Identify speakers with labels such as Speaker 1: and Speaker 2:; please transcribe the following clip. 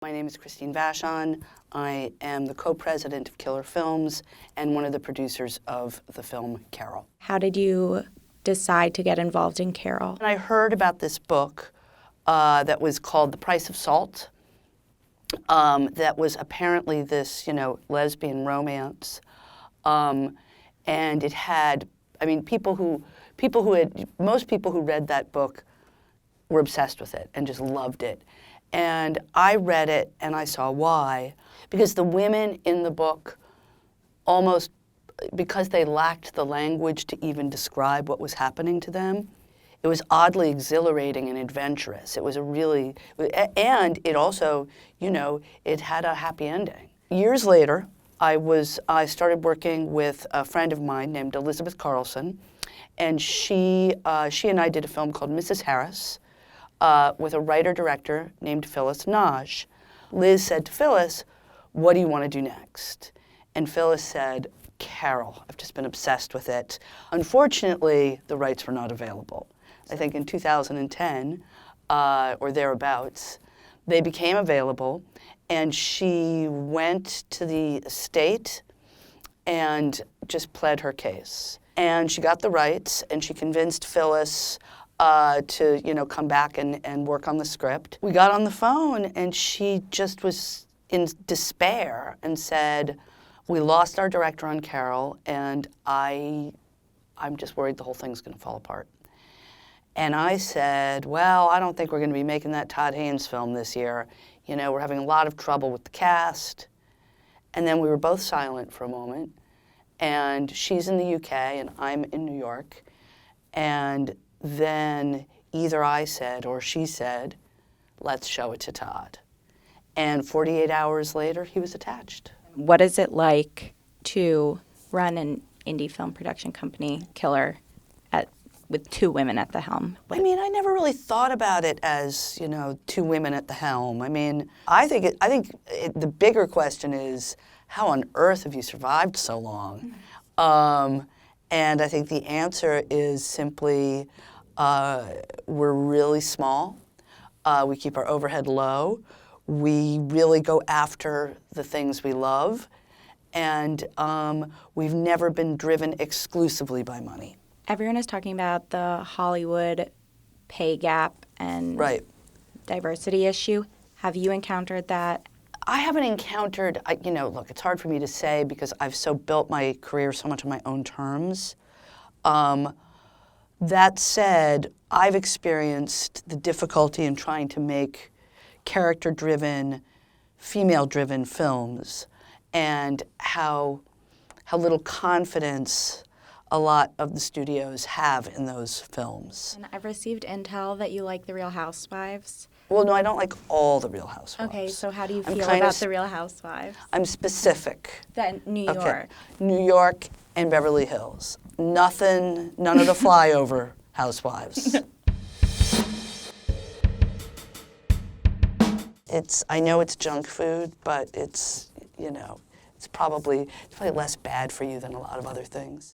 Speaker 1: My name is Christine Vachon. I am the co-president of Killer Films and one of the producers of the film Carol.
Speaker 2: How did you decide to get involved in Carol?
Speaker 1: And I heard about this book that was called The Price of Salt, that was apparently this, lesbian romance. And it had, most people who read that book were obsessed with it and just loved it. And I read it and I saw why. Because the women in the book, almost because they lacked the language to even describe what was happening to them, it was oddly exhilarating and adventurous. It was and it also, it had a happy ending. Years later, I started working with a friend of mine named Elizabeth Carlson, and she and I did a film called Mrs. Harris, with a writer-director named Phyllis Naj. Liz said to Phyllis, "What do you want to do next?" And Phyllis said, "Carol. I've just been obsessed with it." Unfortunately, the rights were not available. I think in 2010, or thereabouts, they became available, and she went to the estate and just pled her case. And she got the rights, and she convinced Phyllis to come back and work on the script. We got on the phone and she just was in despair and said, "We lost our director on Carol and I'm just worried the whole thing's going to fall apart." And I said, "Well, I don't think we're going to be making that Todd Haynes film this year. We're having a lot of trouble with the cast." And then we were both silent for a moment. And she's in the UK and I'm in New York. And then either I said or she said, "Let's show it to Todd." And 48 hours later, he was attached.
Speaker 2: What is it like to run an indie film production company, Killer, with two women at the helm?
Speaker 1: I never really thought about it as, two women at the helm. I think the bigger question is, how on earth have you survived so long? And I think the answer is simply, we're really small. We keep our overhead low. We really go after the things we love. And we've never been driven exclusively by money.
Speaker 2: Everyone is talking about the Hollywood pay gap and diversity issue. Have you encountered that?
Speaker 1: I haven't encountered, look, it's hard for me to say because I've built my career so much on my own terms. That said, I've experienced the difficulty in trying to make character-driven, female-driven films and how little confidence a lot of the studios have in those films.
Speaker 2: And I've received intel that you like the Real Housewives.
Speaker 1: Well, no, I don't like all the Real Housewives.
Speaker 2: Okay, so how do you feel about the Real Housewives?
Speaker 1: I'm specific.
Speaker 2: Then New York.
Speaker 1: Okay. New York and Beverly Hills. None of the flyover housewives. I know it's junk food, but it's probably less bad for you than a lot of other things.